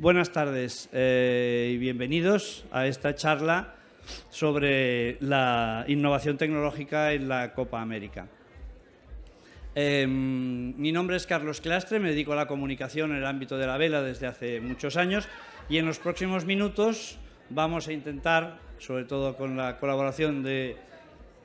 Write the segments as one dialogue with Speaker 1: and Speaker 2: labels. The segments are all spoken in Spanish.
Speaker 1: Buenas tardes y bienvenidos a esta charla sobre la innovación tecnológica en la Copa América. Mi nombre es Carlos Clastre, me dedico a la comunicación en el ámbito de la vela desde hace muchos años y en los próximos minutos vamos a intentar, sobre todo con la colaboración de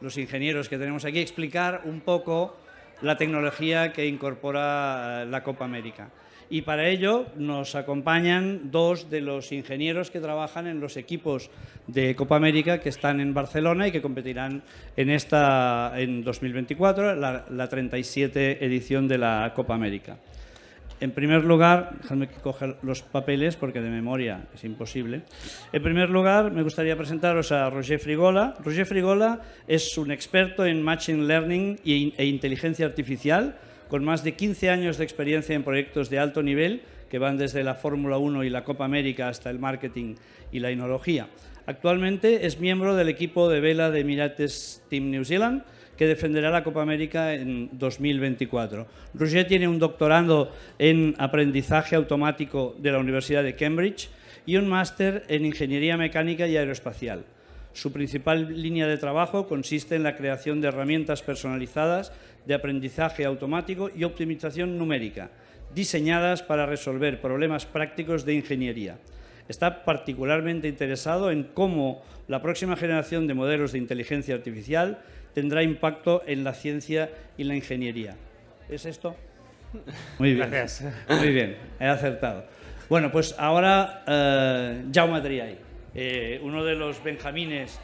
Speaker 1: los ingenieros que tenemos aquí, explicar un poco la tecnología que incorpora la Copa América. Y para ello nos acompañan dos de los ingenieros que trabajan en los equipos de Copa América que están en Barcelona y que competirán en 2024, la 37 edición de la Copa América. En primer lugar, déjame que coja los papeles porque de memoria es imposible. En primer lugar, me gustaría presentaros a Roger Frigola. Roger Frigola es un experto en Machine Learning e inteligencia artificial, con más de 15 años de experiencia en proyectos de alto nivel, que van desde la Fórmula 1 y la Copa América hasta el marketing y la enología. Actualmente es miembro del equipo de vela de Emirates Team New Zealand, que defenderá la Copa América en 2024. Roger tiene un doctorado en aprendizaje automático de la Universidad de Cambridge y un máster en ingeniería mecánica y aeroespacial. Su principal línea de trabajo consiste en la creación de herramientas personalizadas de aprendizaje automático y optimización numérica, diseñadas para resolver problemas prácticos de ingeniería. Está particularmente interesado en cómo la próxima generación de modelos de inteligencia artificial tendrá impacto en la ciencia y la ingeniería. ¿Es esto? Muy bien.
Speaker 2: Gracias.
Speaker 1: Muy bien, he acertado. Bueno, pues ahora Jaume Adrià, uno de los benjamines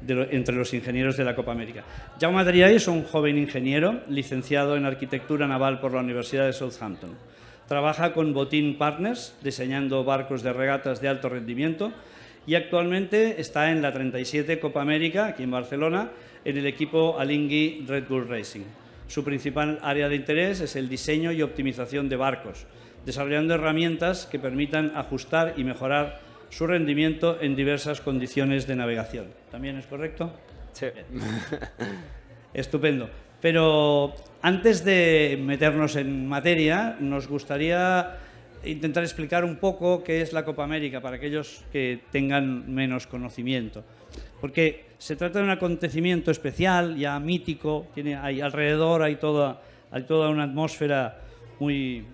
Speaker 1: entre los ingenieros de la Copa América. Jaume Adrià es un joven ingeniero licenciado en arquitectura naval por la Universidad de Southampton. Trabaja con Botín Partners, diseñando barcos de regatas de alto rendimiento, y actualmente está en la 37 Copa América, aquí en Barcelona, en el equipo Alinghi Red Bull Racing. Su principal área de interés es el diseño y optimización de barcos, desarrollando herramientas que permitan ajustar y mejorar su rendimiento en diversas condiciones de navegación. ¿También es correcto?
Speaker 2: Sí.
Speaker 1: Estupendo. Pero antes de meternos en materia, nos gustaría intentar explicar un poco qué es la Copa América para aquellos que tengan menos conocimiento. Porque se trata de un acontecimiento especial, ya mítico, alrededor hay toda una atmósfera muy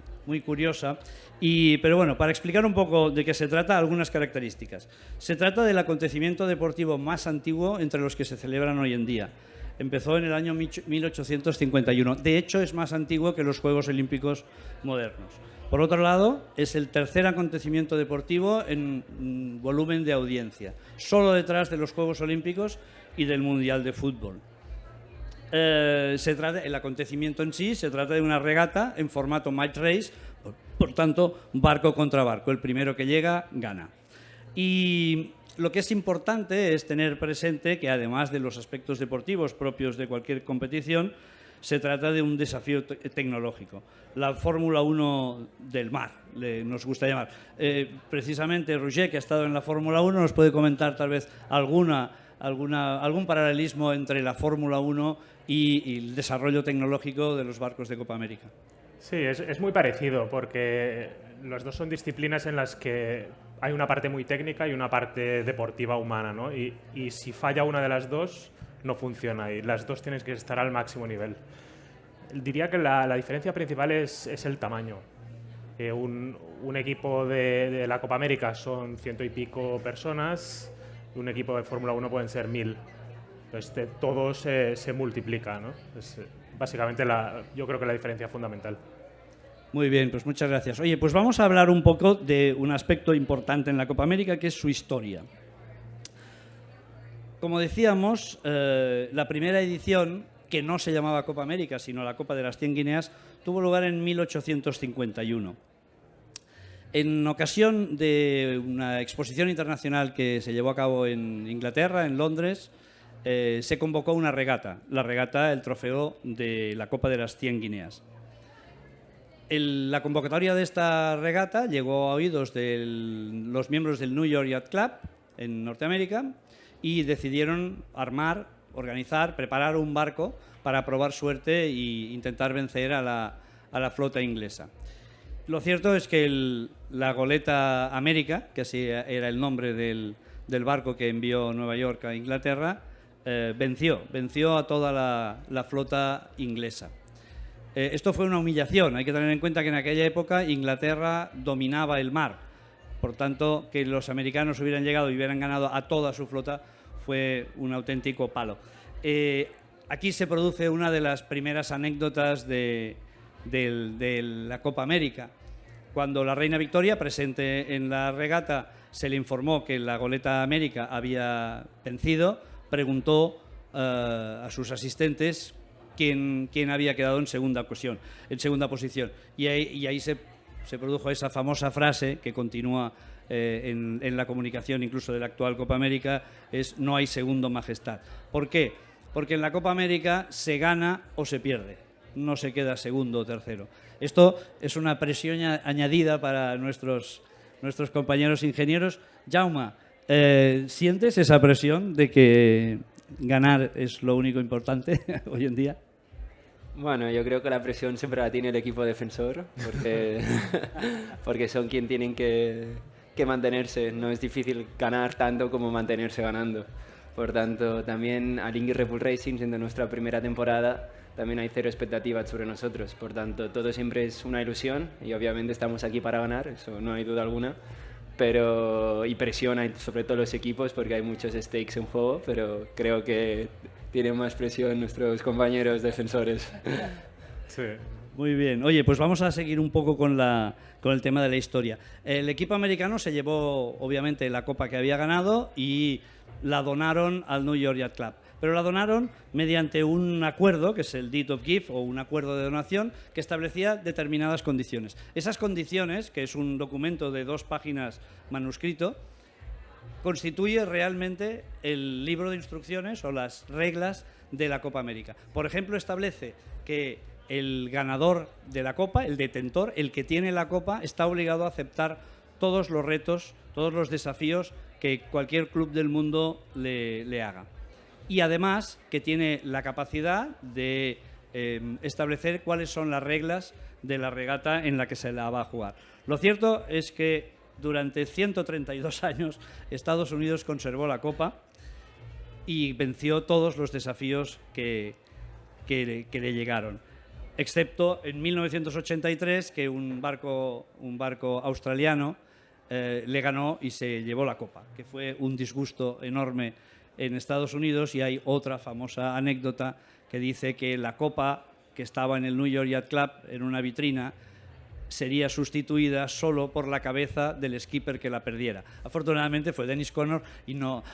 Speaker 1: curiosa. Pero bueno, para explicar un poco de qué se trata, algunas características. Se trata del acontecimiento deportivo más antiguo entre los que se celebran hoy en día. Empezó en el año 1851. De hecho, es más antiguo que los Juegos Olímpicos modernos. Por otro lado, es el tercer acontecimiento deportivo en volumen de audiencia, solo detrás de los Juegos Olímpicos y del Mundial de Fútbol. El acontecimiento en sí se trata de una regata en formato match race, por tanto, barco contra barco. El primero que llega, gana. Y lo que es importante es tener presente que, además de los aspectos deportivos propios de cualquier competición, se trata de un desafío tecnológico. La Fórmula 1 del mar, nos gusta llamar. Precisamente Roger, que ha estado en la Fórmula 1, nos puede comentar tal vez algún paralelismo entre la Fórmula 1 y el desarrollo tecnológico de los barcos de Copa América.
Speaker 2: Sí, es muy parecido porque las dos son disciplinas en las que hay una parte muy técnica y una parte deportiva humana, ¿no? Y si falla una de las dos, no funciona y las dos tienen que estar al máximo nivel. Diría que la diferencia principal es el tamaño. Un equipo de la Copa América son 100 y pico personas, y un equipo de Fórmula 1 pueden ser 1000. Entonces, todo se multiplica, ¿no? Es básicamente yo creo que la diferencia fundamental.
Speaker 1: Muy bien, pues muchas gracias. Oye, pues vamos a hablar un poco de un aspecto importante en la Copa América, que es su historia. Como decíamos, la primera edición, que no se llamaba Copa América, sino la Copa de las 100 Guineas, tuvo lugar en 1851. En ocasión de una exposición internacional que se llevó a cabo en Inglaterra, en Londres, se convocó una regata, el trofeo de la Copa de las 100 Guineas. La convocatoria de esta regata llegó a oídos de los miembros del New York Yacht Club en Norteamérica y decidieron organizar, preparar un barco para probar suerte e intentar vencer a la flota inglesa. Lo cierto es que la goleta América, que así era el nombre del barco que envió Nueva York a Inglaterra, venció a toda la flota inglesa. Esto fue una humillación. Hay que tener en cuenta que en aquella época Inglaterra dominaba el mar. Por tanto, que los americanos hubieran llegado y hubieran ganado a toda su flota fue un auténtico palo. Aquí se produce una de las primeras anécdotas de la Copa América. Cuando la reina Victoria, presente en la regata, se le informó que la goleta América había vencido, preguntó a sus asistentes quién había quedado en segunda posición. Y ahí se produjo esa famosa frase que continúa en la comunicación incluso de la actual Copa América, es "no hay segundo, majestad". ¿Por qué? Porque en la Copa América se gana o se pierde, no se queda segundo o tercero. Esto es una presión añadida para nuestros compañeros ingenieros. Jaume, ¿sientes esa presión de que ganar es lo único importante hoy en día?
Speaker 3: Bueno, yo creo que la presión siempre la tiene el equipo defensor, porque son quien tienen que mantenerse. No es difícil ganar tanto como mantenerse ganando. Por tanto, también al Ingy Red Bull Racing, siendo nuestra primera temporada, también hay cero expectativas sobre nosotros. Por tanto, todo siempre es una ilusión y obviamente estamos aquí para ganar, eso no hay duda alguna. Y presión hay sobre todo los equipos porque hay muchos stakes en juego, pero creo que tienen más presión nuestros compañeros defensores.
Speaker 2: Sí.
Speaker 1: Muy bien. Oye, pues vamos a seguir un poco con el tema de la historia. El equipo americano se llevó, obviamente, la copa que había ganado y la donaron al New York Yacht Club. Pero la donaron mediante un acuerdo, que es el Deed of Gift, o un acuerdo de donación, que establecía determinadas condiciones. Esas condiciones, que es un documento de 2 páginas manuscrito, constituye realmente el libro de instrucciones o las reglas de la Copa América. Por ejemplo, establece que el ganador de la Copa, el detentor, el que tiene la Copa, está obligado a aceptar todos los retos, todos los desafíos que cualquier club del mundo le haga. Y además que tiene la capacidad de establecer cuáles son las reglas de la regata en la que se la va a jugar. Lo cierto es que durante 132 años Estados Unidos conservó la Copa y venció todos los desafíos que le llegaron, excepto en 1983, que un barco australiano le ganó y se llevó la Copa, que fue un disgusto enorme en Estados Unidos. Y hay otra famosa anécdota que dice que la Copa, que estaba en el New York Yacht Club en una vitrina, sería sustituida solo por la cabeza del skipper que la perdiera. Afortunadamente fue Dennis Conner y no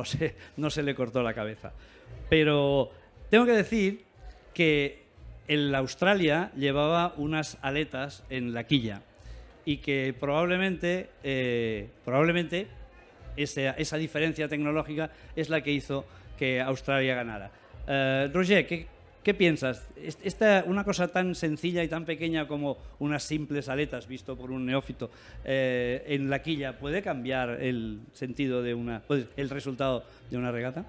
Speaker 1: se le cortó la cabeza. Pero tengo que decir que el Australia llevaba unas aletas en la quilla y que probablemente esa diferencia tecnológica es la que hizo que Australia ganara. Roger, ¿qué piensas? Una cosa tan sencilla y tan pequeña como unas simples aletas, visto por un neófito, en la quilla, ¿puede cambiar el sentido el resultado de una regata?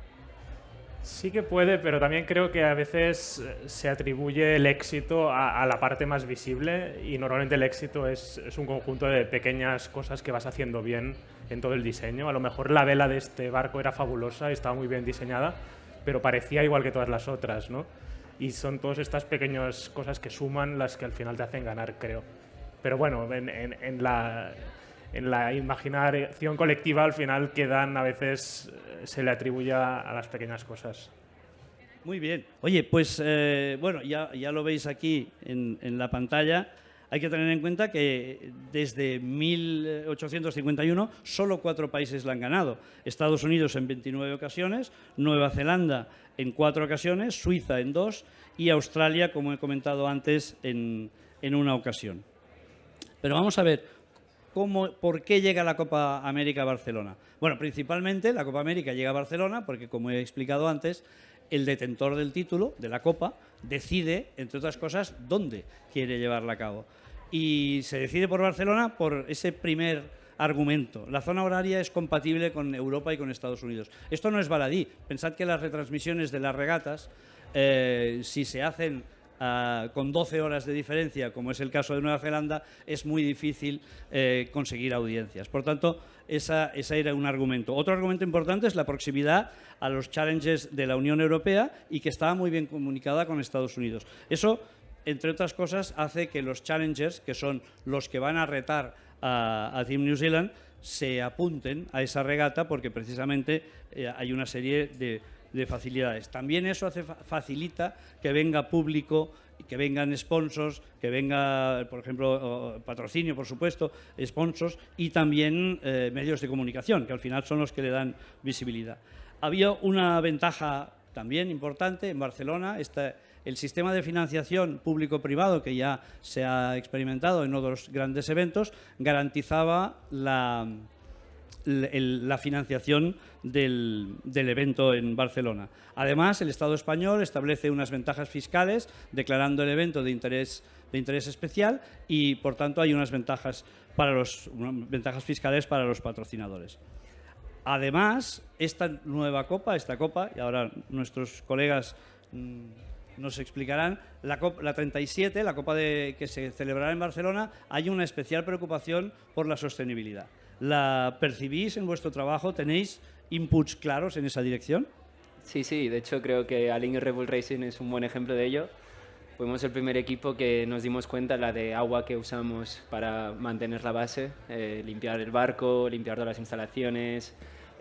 Speaker 2: Sí que puede, pero también creo que a veces se atribuye el éxito a la parte más visible y normalmente el éxito es un conjunto de pequeñas cosas que vas haciendo bien en todo el diseño. A lo mejor la vela de este barco era fabulosa, estaba muy bien diseñada, pero parecía igual que todas las otras, ¿no? Y son todas estas pequeñas cosas que suman las que al final te hacen ganar, creo. Pero bueno, en la imaginación colectiva al final quedan, a veces se le atribuye a las pequeñas cosas.
Speaker 1: Muy bien. Oye, pues bueno, ya lo veis aquí en la pantalla. Hay que tener en cuenta que desde 1851 solo 4 países la han ganado. Estados Unidos en 29 ocasiones, Nueva Zelanda en 4 ocasiones, Suiza en 2 y Australia, como he comentado antes, en una ocasión. Pero vamos a ver, ¿por qué llega la Copa América a Barcelona? Bueno, principalmente la Copa América llega a Barcelona porque, como he explicado antes, el detentor del título, de la Copa, decide, entre otras cosas, dónde quiere llevarla a cabo. Y se decide por Barcelona por ese primer argumento. La zona horaria es compatible con Europa y con Estados Unidos. Esto no es baladí. Pensad que las retransmisiones de las regatas, si se hacen con 12 horas de diferencia, como es el caso de Nueva Zelanda, es muy difícil conseguir audiencias. Por tanto, ese era un argumento. Otro argumento importante es la proximidad a los challenges de la Unión Europea y que estaba muy bien comunicada con Estados Unidos. Eso, entre otras cosas, hace que los challengers, que son los que van a retar a Team New Zealand, se apunten a esa regata porque precisamente hay una serie de facilidades. También eso facilita que venga público, que vengan sponsors, que venga, por ejemplo, patrocinio, por supuesto, sponsors y también medios de comunicación, que al final son los que le dan visibilidad. Había una ventaja también importante en Barcelona, el sistema de financiación público-privado que ya se ha experimentado en otros grandes eventos garantizaba la financiación del evento en Barcelona. Además, el Estado español establece unas ventajas fiscales declarando el evento de interés especial y, por tanto, hay unas ventajas fiscales para los patrocinadores. Además, esta copa, y ahora nuestros colegas nos explicarán, la 37, la copa que se celebrará en Barcelona, hay una especial preocupación por la sostenibilidad. ¿La percibís en vuestro trabajo? ¿Tenéis inputs claros en esa dirección?
Speaker 3: Sí, de hecho creo que Alinghi Red Bull Racing es un buen ejemplo de ello. Fuimos el primer equipo que nos dimos cuenta la de agua que usamos para mantener la base, limpiar el barco, limpiar todas las instalaciones,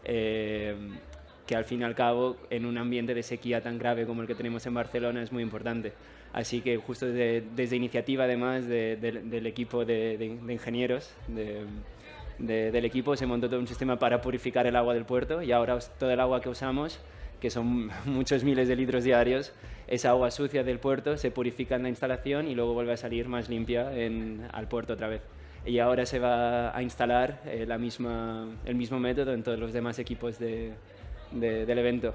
Speaker 3: que al fin y al cabo en un ambiente de sequía tan grave como el que tenemos en Barcelona es muy importante. Así que justo desde iniciativa además del equipo de ingenieros del equipo se montó todo un sistema para purificar el agua del puerto y ahora todo el agua que usamos, que son muchos miles de litros diarios, esa agua sucia del puerto se purifica en la instalación y luego vuelve a salir más limpia al puerto otra vez. Y ahora se va a instalar el mismo método en todos los demás equipos del evento.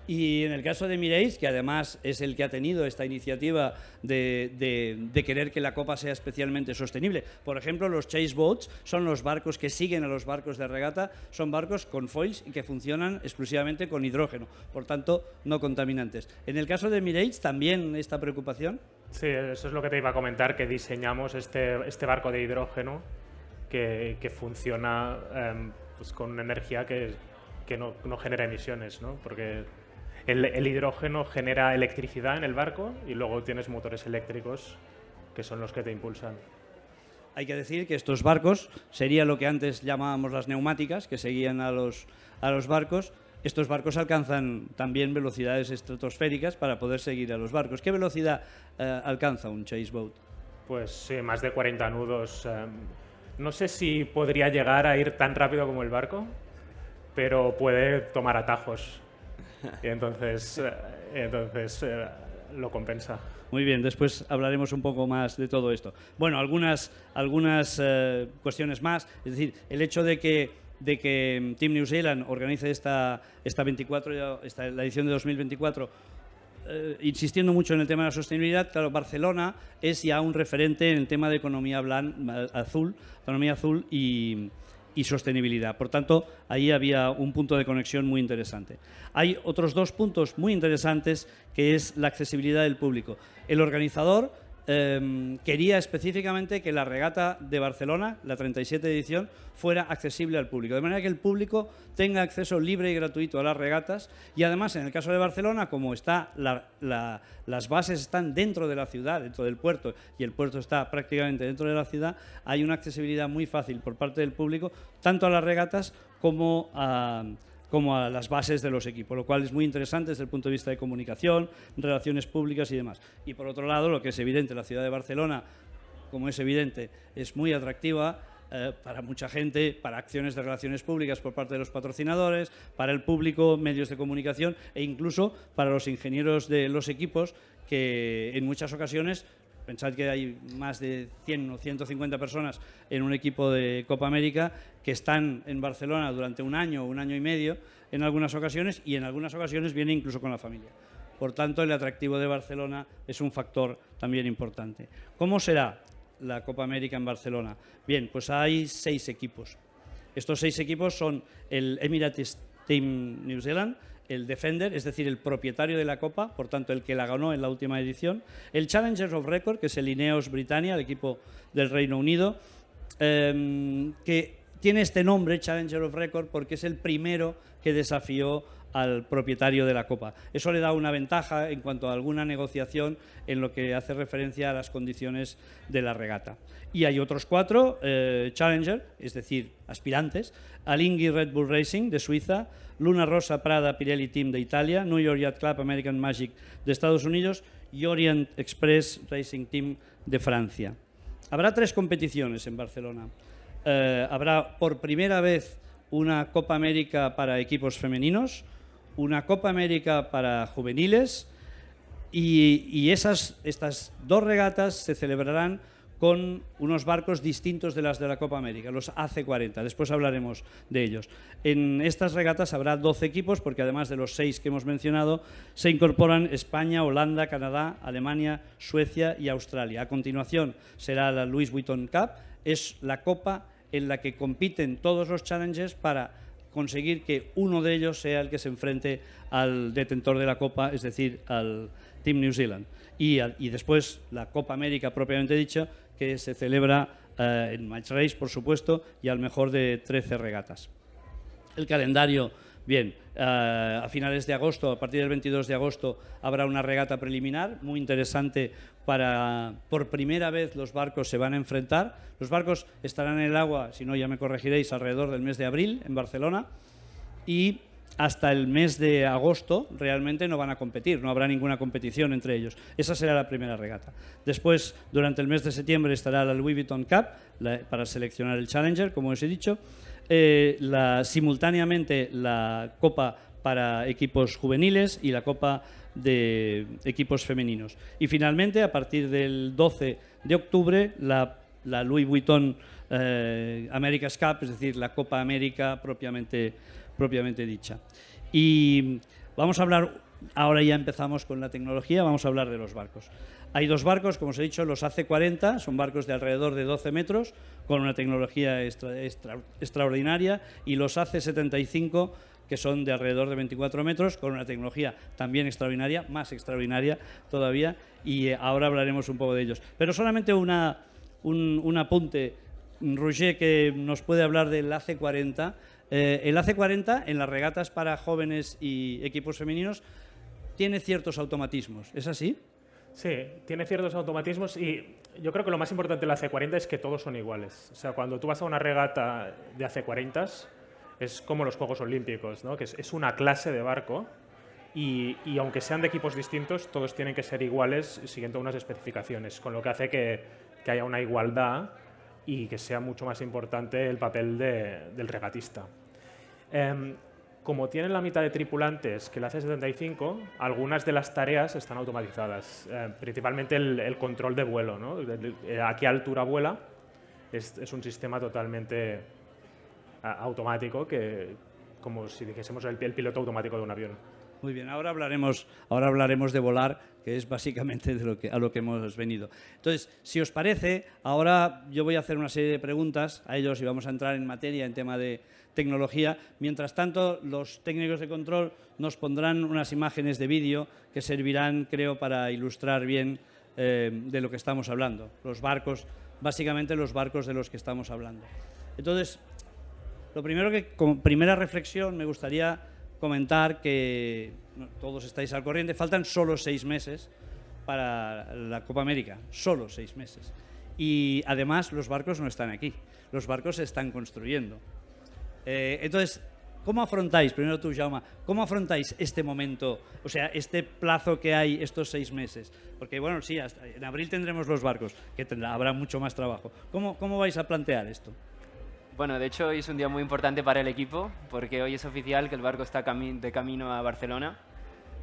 Speaker 1: Y en el caso de Emirates, que además es el que ha tenido esta iniciativa de querer que la copa sea especialmente sostenible. Por ejemplo, los chase boats son los barcos que siguen a los barcos de regata, son barcos con foils y que funcionan exclusivamente con hidrógeno, por tanto, no contaminantes. En el caso de Emirates, ¿también esta preocupación?
Speaker 2: Sí, eso es lo que te iba a comentar, que diseñamos este barco de hidrógeno que funciona pues con una energía que no genera emisiones, ¿no? Porque el hidrógeno genera electricidad en el barco y luego tienes motores eléctricos que son los que te impulsan.
Speaker 1: Hay que decir que estos barcos sería lo que antes llamábamos las neumáticas, que seguían a los barcos. Estos barcos alcanzan también velocidades estratosféricas para poder seguir a los barcos. ¿Qué velocidad alcanza un chase boat?
Speaker 2: Pues sí, más de 40 nudos. No sé si podría llegar a ir tan rápido como el barco, pero puede tomar atajos y entonces lo compensa.
Speaker 1: Muy bien, después hablaremos un poco más de todo esto. Bueno, algunas cuestiones más, es decir, el hecho de que Team New Zealand organice la edición de 2024, insistiendo mucho en el tema de la sostenibilidad. Claro, Barcelona es ya un referente en el tema de economía azul y sostenibilidad. Por tanto, ahí había un punto de conexión muy interesante. Hay otros dos puntos muy interesantes, que es la accesibilidad del público. El organizador quería específicamente que la regata de Barcelona, la 37 edición, fuera accesible al público, de manera que el público tenga acceso libre y gratuito a las regatas y además en el caso de Barcelona, como está las bases están dentro de la ciudad, dentro del puerto y el puerto está prácticamente dentro de la ciudad, hay una accesibilidad muy fácil por parte del público, tanto a las regatas como a las bases de los equipos, lo cual es muy interesante desde el punto de vista de comunicación, relaciones públicas y demás. Y por otro lado, lo que es evidente, la ciudad de Barcelona, como es evidente, es muy atractiva para mucha gente, para acciones de relaciones públicas por parte de los patrocinadores, para el público, medios de comunicación e incluso para los ingenieros de los equipos que en muchas ocasiones. Pensad que hay más de 100 o 150 personas en un equipo de Copa América que están en Barcelona durante un año y medio en algunas ocasiones y en algunas ocasiones vienen incluso con la familia. Por tanto, el atractivo de Barcelona es un factor también importante. ¿Cómo será la Copa América en Barcelona? Bien, pues hay 6 equipos. Estos 6 equipos son el Emirates Team New Zealand, el Defender, es decir, el propietario de la Copa, por tanto, el que la ganó en la última edición. El Challengers of Record, que es el Ineos Britannia, el equipo del Reino Unido, que tiene este nombre, Challenger of Record, porque es el primero que desafió al propietario de la Copa. Eso le da una ventaja en cuanto a alguna negociación en lo que hace referencia a las condiciones de la regata. Y hay otros 4 Challenger, es decir, aspirantes: Alinghi Red Bull Racing de Suiza, Luna Rossa Prada Pirelli Team de Italia, New York Yacht Club American Magic de Estados Unidos y Orient Express Racing Team de Francia. Habrá 3 competiciones en Barcelona. Habrá por primera vez una Copa América para equipos femeninos, una Copa América para juveniles y estas 2 regatas se celebrarán con unos barcos distintos de las de la Copa América, los AC40. Después hablaremos de ellos. En estas regatas habrá 12 equipos, porque además de los 6 que hemos mencionado, se incorporan España, Holanda, Canadá, Alemania, Suecia y Australia. A continuación será la Louis Vuitton Cup, es la copa en la que compiten todos los challengers para conseguir que uno de ellos sea el que se enfrente al detentor de la copa, es decir, al Team New Zealand. Y después la Copa América propiamente dicha, que se celebra en Match Race, por supuesto, y al mejor de 13 regatas. El calendario, bien, a finales de agosto, a partir del 22 de agosto, habrá una regata preliminar muy interesante para, por primera vez, los barcos se van a enfrentar. Los barcos estarán en el agua, si no ya me corregiréis, alrededor del mes de abril en Barcelona, y hasta el mes de agosto realmente no van a competir, no habrá ninguna competición entre ellos. Esa será la primera regata. Después, durante el mes de septiembre, estará la Louis Vuitton Cup para seleccionar el Challenger, como os he dicho. Simultáneamente la Copa para equipos juveniles y la Copa de equipos femeninos. Y finalmente, a partir del 12 de octubre, la Louis Vuitton America's Cup, es decir, la Copa América propiamente dicha. Y vamos a hablar, ahora ya empezamos con la tecnología, vamos a hablar de los barcos. Hay 2 barcos, como os he dicho, los AC40, son barcos de alrededor de 12 metros, con una tecnología extraordinaria, y los AC75, que son de alrededor de 24 metros, con una tecnología también extraordinaria, más extraordinaria todavía, y ahora hablaremos un poco de ellos. Pero solamente un apunte, Roger, que nos puede hablar del AC40. El AC40 en las regatas para jóvenes y equipos femeninos tiene ciertos automatismos, ¿es así?
Speaker 2: Sí, tiene ciertos automatismos y yo creo que lo más importante del AC40 es que todos son iguales. O sea, cuando tú vas a una regata de AC40s es como los Juegos Olímpicos, ¿no? Que es una clase de barco y aunque sean de equipos distintos, todos tienen que ser iguales siguiendo unas especificaciones, con lo que hace que haya una igualdad y que sea mucho más importante el papel del regatista. Como tienen la mitad de tripulantes que el AC75, algunas de las tareas están automatizadas, principalmente el control de vuelo, ¿no? A qué altura vuela es un sistema totalmente automático, como si dijésemos el piloto automático de un avión.
Speaker 1: Muy bien, ahora hablaremos de volar, que es básicamente a lo que hemos venido. Entonces, si os parece, ahora yo voy a hacer una serie de preguntas a ellos y vamos a entrar en materia en tema de tecnología. Mientras tanto, los técnicos de control nos pondrán unas imágenes de vídeo que servirán, creo, para ilustrar bien de lo que estamos hablando. Los barcos, básicamente los barcos de los que estamos hablando. Entonces, lo primero que, como primera reflexión, me gustaría comentar que todos estáis al corriente, faltan solo 6 meses para la Copa América, solo 6 meses. Y además los barcos no están aquí, los barcos se están construyendo. Entonces, ¿cómo afrontáis, primero tú, Jaume, cómo afrontáis este momento, o sea, este plazo que hay, estos 6 meses? Porque, bueno, sí, hasta en abril tendremos los barcos, que habrá mucho más trabajo. ¿Cómo vais a plantear esto?
Speaker 3: Bueno, de hecho hoy es un día muy importante para el equipo porque hoy es oficial que el barco está de camino a Barcelona.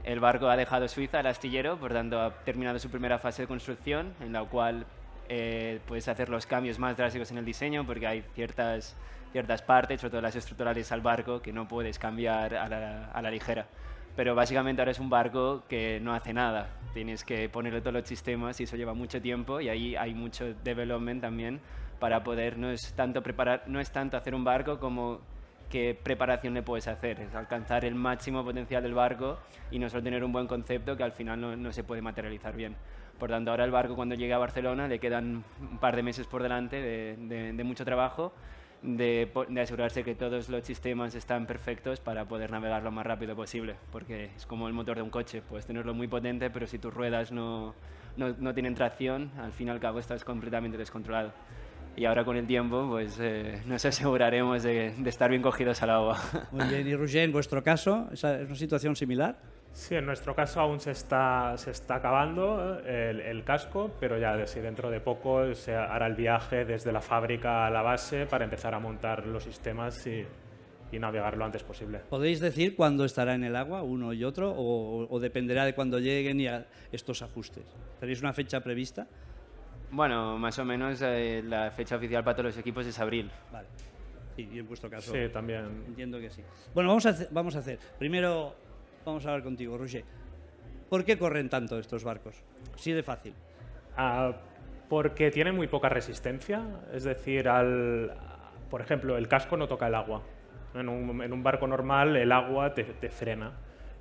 Speaker 3: El barco ha dejado Suiza, el astillero, por tanto ha terminado su primera fase de construcción en la cual puedes hacer los cambios más drásticos en el diseño porque hay ciertas partes, sobre todo las estructurales al barco, que no puedes cambiar a la ligera. Pero básicamente ahora es un barco que no hace nada. Tienes que ponerle todos los sistemas y eso lleva mucho tiempo y ahí hay mucho development también para poder, no es tanto hacer un barco como qué preparación le puedes hacer, es alcanzar el máximo potencial del barco y no solo tener un buen concepto que al final no se puede materializar bien. Por tanto, ahora el barco cuando llegue a Barcelona le quedan un par de meses por delante de mucho trabajo, de asegurarse que todos los sistemas están perfectos para poder navegar lo más rápido posible, porque es como el motor de un coche, puedes tenerlo muy potente, pero si tus ruedas no tienen tracción, al fin y al cabo estás completamente descontrolado. Y ahora con el tiempo pues nos aseguraremos de estar bien cogidos al agua.
Speaker 1: Muy bien, y Roger, en vuestro caso, ¿es una situación similar?
Speaker 2: Sí, en nuestro caso aún se está acabando el casco, pero ya dentro de poco se hará el viaje desde la fábrica a la base para empezar a montar los sistemas y navegar lo antes posible.
Speaker 1: ¿Podéis decir cuándo estará en el agua uno y otro o dependerá de cuándo lleguen y estos ajustes? ¿Tenéis una fecha prevista?
Speaker 3: Bueno, más o menos la fecha oficial para todos los equipos es abril.
Speaker 1: Vale. Y en vuestro caso.
Speaker 2: Sí, también.
Speaker 1: Entiendo que sí. Bueno, vamos a hacer. Primero vamos a hablar contigo, Roger. ¿Por qué corren tanto estos barcos? Así de fácil.
Speaker 2: Porque tienen muy poca resistencia. Es decir, por ejemplo, el casco no toca el agua. En un barco normal el agua te frena.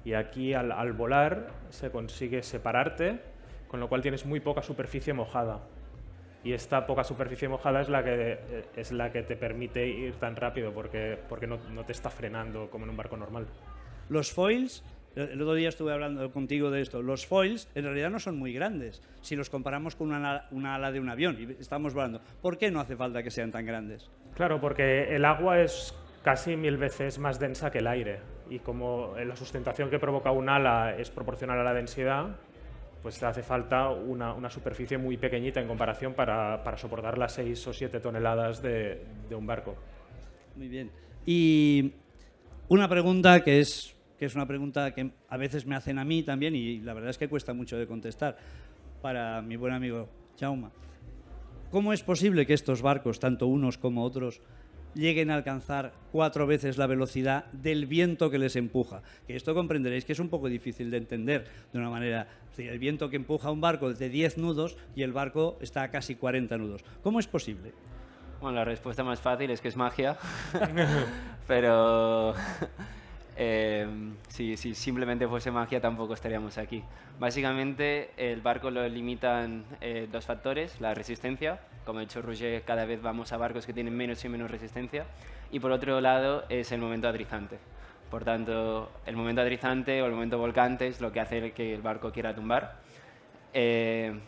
Speaker 2: Y aquí al volar se consigue separarte, con lo cual tienes muy poca superficie mojada. Y esta poca superficie mojada es la que te permite ir tan rápido, porque no te está frenando como en un barco normal.
Speaker 1: Los foils, el otro día estuve hablando contigo de esto, los foils en realidad no son muy grandes si los comparamos con una ala de un avión y estamos volando. ¿Por qué no hace falta que sean tan grandes?
Speaker 2: Claro, porque el agua es casi 1000 veces más densa que el aire, y como la sustentación que provoca un ala es proporcional a la densidad, pues te hace falta una superficie muy pequeñita en comparación para soportar las 6 o 7 toneladas de un barco.
Speaker 1: Muy bien. Y una pregunta que es una pregunta que a veces me hacen a mí también y la verdad es que cuesta mucho de contestar, para mi buen amigo Jaume. ¿Cómo es posible que estos barcos, tanto unos como otros, lleguen a alcanzar 4 veces la velocidad del viento que les empuja? Que esto comprenderéis que es un poco difícil de entender de una manera. El viento que empuja un barco es de 10 nudos y el barco está a casi 40 nudos. ¿Cómo es posible?
Speaker 3: Bueno, la respuesta más fácil es que es magia, pero si simplemente fuese magia tampoco estaríamos aquí. Básicamente el barco lo limitan 2 factores, la resistencia, como ha dicho Roger, cada vez vamos a barcos que tienen menos y menos resistencia, y por otro lado es el momento adrizante. Por tanto, el momento adrizante o el momento volcante es lo que hace que el barco quiera tumbar.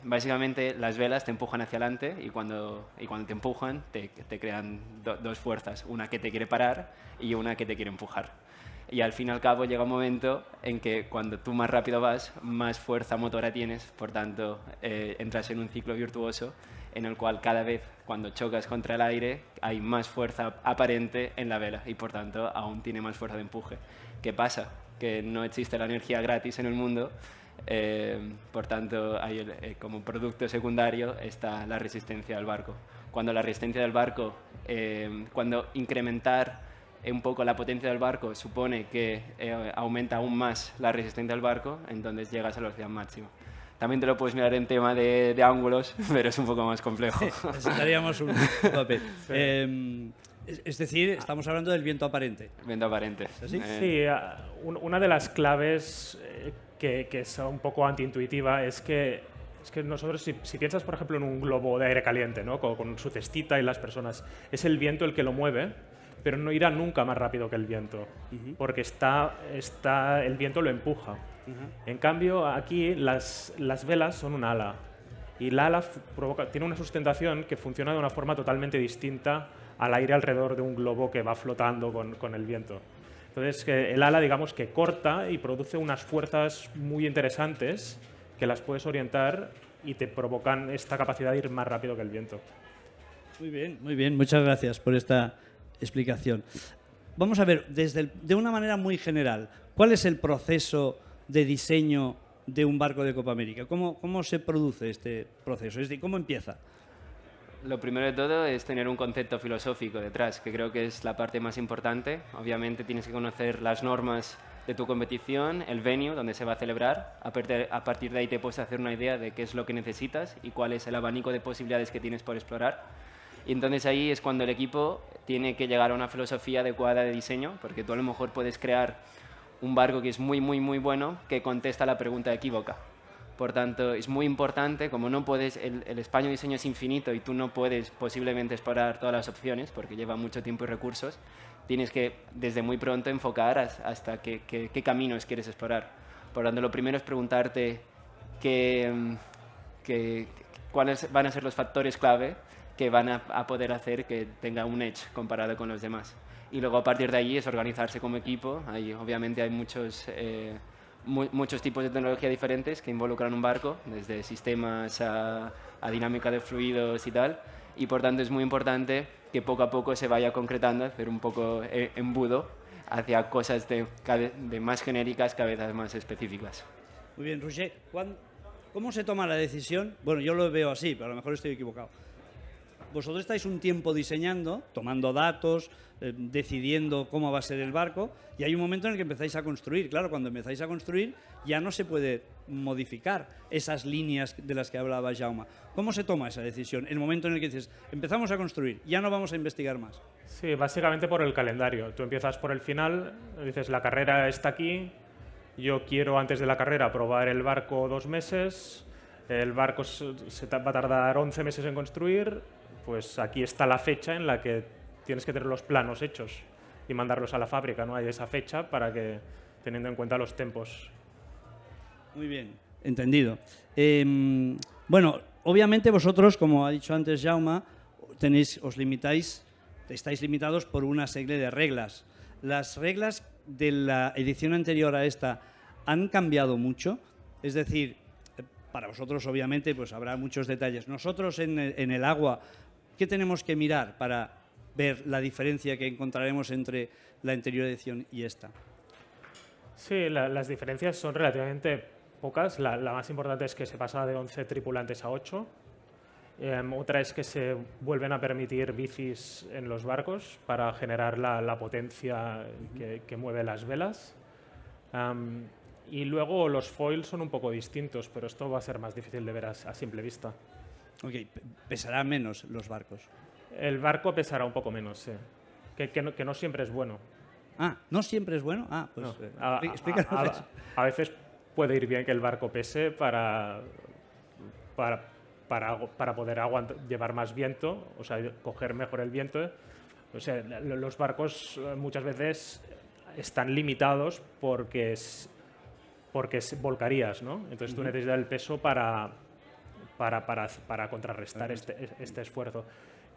Speaker 3: Básicamente las velas te empujan hacia adelante y cuando te empujan te crean dos fuerzas, una que te quiere parar y una que te quiere empujar. Y al fin y al cabo llega un momento en que cuando tú más rápido vas, más fuerza motora tienes, por tanto entras en un ciclo virtuoso en el cual cada vez cuando chocas contra el aire hay más fuerza aparente en la vela y por tanto aún tiene más fuerza de empuje. ¿Qué pasa? Que no existe la energía gratis en el mundo. Por tanto, como producto secundario está la resistencia del barco. Cuando la resistencia del barco, cuando incrementar un poco la potencia del barco supone que aumenta aún más la resistencia del barco, entonces llegas a la velocidad máxima. También te lo puedes mirar en tema de ángulos, pero es un poco más complejo.
Speaker 1: Necesitaríamos un papel. Sí. Es decir, estamos hablando del viento aparente.
Speaker 3: Viento aparente.
Speaker 1: ¿Sí?
Speaker 2: Sí, una de las claves que es un poco antiintuitiva es que nosotros, si piensas, por ejemplo, en un globo de aire caliente, ¿no? con su cestita y las personas, es el viento el que lo mueve, pero no irá nunca más rápido que el viento, porque el viento lo empuja. En cambio, aquí las velas son un ala, y la ala tiene una sustentación que funciona de una forma totalmente distinta al aire alrededor de un globo que va flotando con el viento. Entonces, el ala, digamos, que corta y produce unas fuerzas muy interesantes que las puedes orientar y te provocan esta capacidad de ir más rápido que el viento.
Speaker 1: Muy bien. Muchas gracias por esta explicación. Vamos a ver, de una manera muy general, ¿cuál es el proceso de diseño de un barco de Copa América? ¿Cómo se produce este proceso? Es decir, ¿cómo empieza?
Speaker 3: Lo primero de todo es tener un concepto filosófico detrás, que creo que es la parte más importante. Obviamente tienes que conocer las normas de tu competición, el venue donde se va a celebrar. A partir de ahí te puedes hacer una idea de qué es lo que necesitas y cuál es el abanico de posibilidades que tienes por explorar. Y entonces ahí es cuando el equipo tiene que llegar a una filosofía adecuada de diseño, porque tú a lo mejor puedes crear un barco que es muy, muy, muy bueno, que contesta la pregunta equívoca. Por tanto, es muy importante, como no puedes, el espacio de diseño es infinito y tú no puedes posiblemente explorar todas las opciones, porque lleva mucho tiempo y recursos, tienes que desde muy pronto enfocar hasta qué caminos quieres explorar. Por tanto, lo primero es preguntarte cuáles van a ser los factores clave que van a poder hacer que tenga un edge comparado con los demás. Y luego a partir de ahí es organizarse como equipo. Obviamente hay muchos tipos de tecnología diferentes que involucran un barco, desde sistemas a dinámica de fluidos y tal. Y por tanto es muy importante que poco a poco se vaya concretando, hacer un poco embudo hacia cosas de más genéricas, cada vez más específicas.
Speaker 1: Muy bien, Roger, ¿cómo se toma la decisión? Bueno, yo lo veo así, pero a lo mejor estoy equivocado. Vosotros estáis un tiempo diseñando, tomando datos, decidiendo cómo va a ser el barco, y hay un momento en el que empezáis a construir. Claro, cuando empezáis a construir ya no se puede modificar esas líneas de las que hablaba Jaume. ¿Cómo se toma esa decisión? El momento en el que dices, empezamos a construir, ya no vamos a investigar más.
Speaker 2: Sí, básicamente por el calendario. Tú empiezas por el final, dices, la carrera está aquí, yo quiero antes de la carrera probar el barco 2 meses, el barco va a tardar 11 meses en construir, pues aquí está la fecha en la que tienes que tener los planos hechos y mandarlos a la fábrica, ¿no? Hay esa fecha para que, teniendo en cuenta los tiempos.
Speaker 1: Muy bien, entendido. Bueno, obviamente vosotros, como ha dicho antes Jaume, estáis limitados por una serie de reglas. Las reglas de la edición anterior a esta han cambiado mucho, es decir, para vosotros obviamente pues habrá muchos detalles. Nosotros en el agua, ¿qué tenemos que mirar para ver la diferencia que encontraremos entre la anterior edición y esta?
Speaker 2: Sí, las diferencias son relativamente pocas. La más importante es que se pasa de 11 tripulantes a 8. Otra es que se vuelven a permitir bicis en los barcos para generar la potencia que mueve las velas. Y luego los foils son un poco distintos, pero esto va a ser más difícil de ver a simple vista.
Speaker 1: Ok, pesarán menos los barcos.
Speaker 2: El barco pesará un poco menos, sí. Que no siempre es bueno.
Speaker 1: Ah, ¿no siempre es bueno? Ah, pues
Speaker 2: No.
Speaker 1: explícanos.
Speaker 2: A veces puede ir bien que el barco pese para poder llevar más viento, o sea, coger mejor el viento. O sea, los barcos muchas veces están limitados porque volcarías, ¿no? Entonces tú necesitas el peso para contrarrestar este esfuerzo.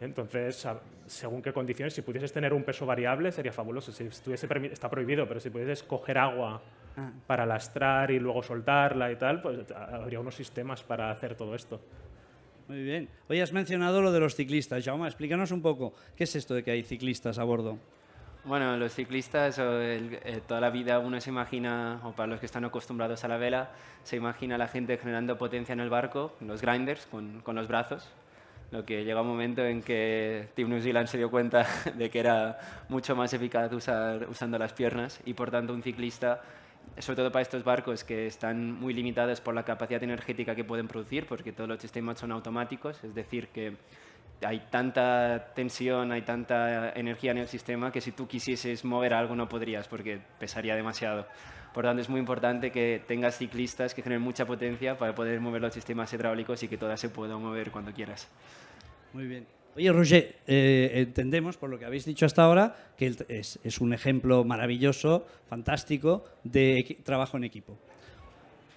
Speaker 2: Entonces, según qué condiciones, si pudieses tener un peso variable sería fabuloso. Si está prohibido, pero si pudieses coger agua para lastrar y luego soltarla y tal, pues habría unos sistemas para hacer todo esto.
Speaker 1: Muy bien. Hoy has mencionado lo de los ciclistas. Jaume, explícanos un poco, ¿qué es esto de que hay ciclistas a bordo?
Speaker 3: Bueno, los ciclistas, toda la vida uno se imagina, o para los que están acostumbrados a la vela, se imagina a la gente generando potencia en el barco, los grinders, con los brazos. Lo que llega un momento en que Team New Zealand se dio cuenta de que era mucho más eficaz usando las piernas, y por tanto un ciclista, sobre todo para estos barcos que están muy limitados por la capacidad energética que pueden producir, porque todos los sistemas son automáticos, es decir, que hay tanta tensión, hay tanta energía en el sistema que si tú quisieses mover algo no podrías porque pesaría demasiado. Por tanto, es muy importante que tengas ciclistas que generen mucha potencia para poder mover los sistemas hidráulicos y que todas se puedan mover cuando quieras.
Speaker 1: Muy bien. Oye, Roger, entendemos por lo que habéis dicho hasta ahora que es un ejemplo maravilloso, fantástico, de trabajo en equipo.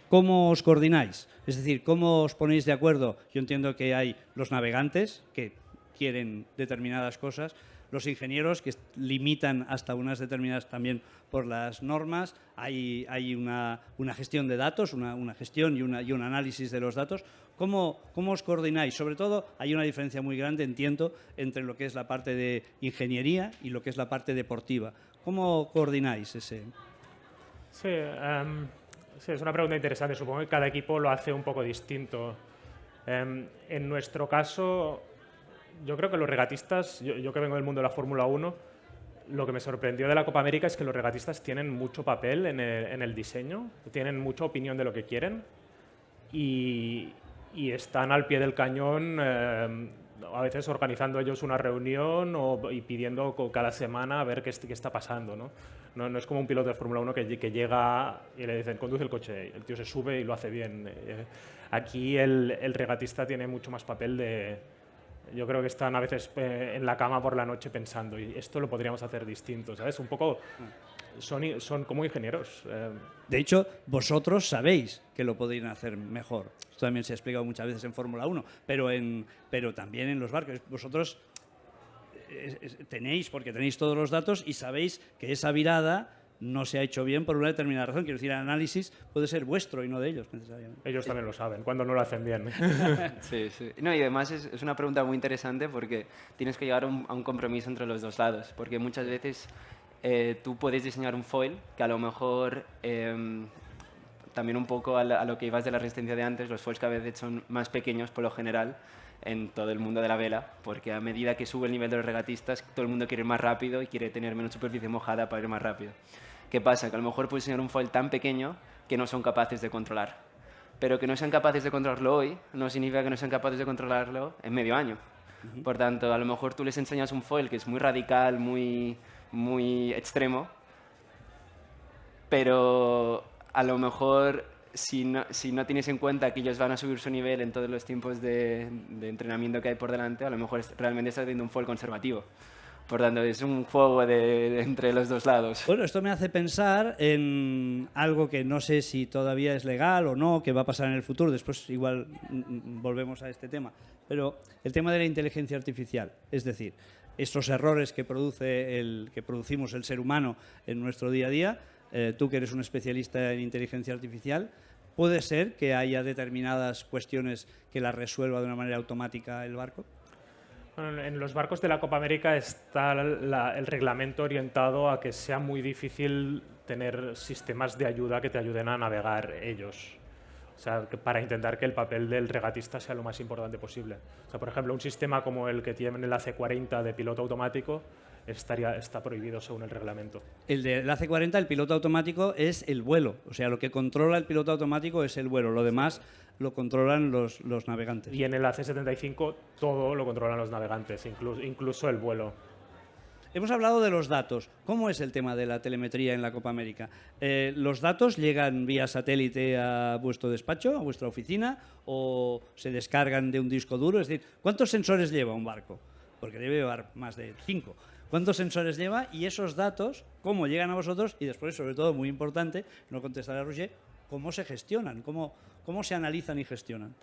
Speaker 1: ¿Cómo os coordináis? Es decir, ¿cómo os ponéis de acuerdo? Yo entiendo que hay los navegantes que quieren determinadas cosas, los ingenieros que limitan hasta unas determinadas también por las normas, hay una gestión de datos, una gestión y un análisis de los datos. ¿Cómo os coordináis? Sobre todo hay una diferencia muy grande, entiendo, entre lo que es la parte de ingeniería y lo que es la parte deportiva. ¿Cómo coordináis ese?
Speaker 2: Sí, sí, es una pregunta interesante. Supongo que cada equipo lo hace un poco distinto. En nuestro caso, yo creo que los regatistas, yo que vengo del mundo de la Fórmula 1, lo que me sorprendió de la Copa América es que los regatistas tienen mucho papel en el diseño, tienen mucha opinión de lo que quieren y están al pie del cañón a veces organizando ellos una reunión y pidiendo cada semana a ver qué está pasando, ¿no? No es como un piloto de Fórmula 1 que llega y le dicen conduce el coche, el tío se sube y lo hace bien. Aquí el regatista tiene mucho más papel de... Yo creo que están a veces en la cama por la noche pensando, y esto lo podríamos hacer distinto, ¿sabes? Un poco son como ingenieros.
Speaker 1: De hecho, vosotros sabéis que lo podrían hacer mejor. Esto también se ha explicado muchas veces en Fórmula 1, pero también en los barcos. Vosotros porque tenéis todos los datos y sabéis que esa virada no se ha hecho bien por una determinada razón. Quiero decir, el análisis puede ser vuestro y no de ellos, necesariamente.
Speaker 2: Ellos también lo saben, cuando no lo hacen bien.
Speaker 3: Sí, sí. No, y además es una pregunta muy interesante porque tienes que llegar a un compromiso entre los dos lados, porque muchas veces tú puedes diseñar un foil que a lo mejor, también un poco a lo que ibas de la resistencia de antes, los foils cada vez son más pequeños por lo general en todo el mundo de la vela, porque a medida que sube el nivel de los regatistas, todo el mundo quiere ir más rápido y quiere tener menos superficie mojada para ir más rápido. ¿Qué pasa? Que a lo mejor puedes diseñar un foil tan pequeño que no son capaces de controlar. Pero que no sean capaces de controlarlo hoy no significa que no sean capaces de controlarlo en medio año. Por tanto, a lo mejor tú les enseñas un foil que es muy radical, muy extremo, pero a lo mejor si no tienes en cuenta que ellos van a subir su nivel en todos los tiempos de entrenamiento que hay por delante, a lo mejor realmente estás haciendo un foil conservativo. Por tanto, es un juego entre los dos lados.
Speaker 1: Bueno, esto me hace pensar en algo que no sé si todavía es legal o no, que va a pasar en el futuro. Después igual volvemos a este tema. Pero el tema de la inteligencia artificial, es decir, estos errores que producimos el ser humano en nuestro día a día, tú que eres un especialista en inteligencia artificial, ¿puede ser que haya determinadas cuestiones que las resuelva de una manera automática el barco?
Speaker 2: Bueno, en los barcos de la Copa América está el reglamento orientado a que sea muy difícil tener sistemas de ayuda que te ayuden a navegar ellos. O sea, para intentar que el papel del regatista sea lo más importante posible. O sea, por ejemplo, un sistema como el que tiene el AC40 de piloto automático está prohibido según el reglamento.
Speaker 1: El del AC40, el piloto automático, es el vuelo. O sea, lo que controla el piloto automático es el vuelo. Lo demás lo controlan los navegantes.
Speaker 2: Y en el AC75 todo lo controlan los navegantes, incluso el vuelo.
Speaker 1: Hemos hablado de los datos. ¿Cómo es el tema de la telemetría en la Copa América? ¿Los datos llegan vía satélite a vuestro despacho, a vuestra oficina, o se descargan de un disco duro? Es decir, ¿cuántos sensores lleva un barco? Porque debe llevar más de 5. ¿Cuántos sensores lleva? Y esos datos, ¿cómo llegan a vosotros? Y después, sobre todo, muy importante, no contestará Roger, ¿cómo se gestionan? ¿Cómo se analizan y gestionan?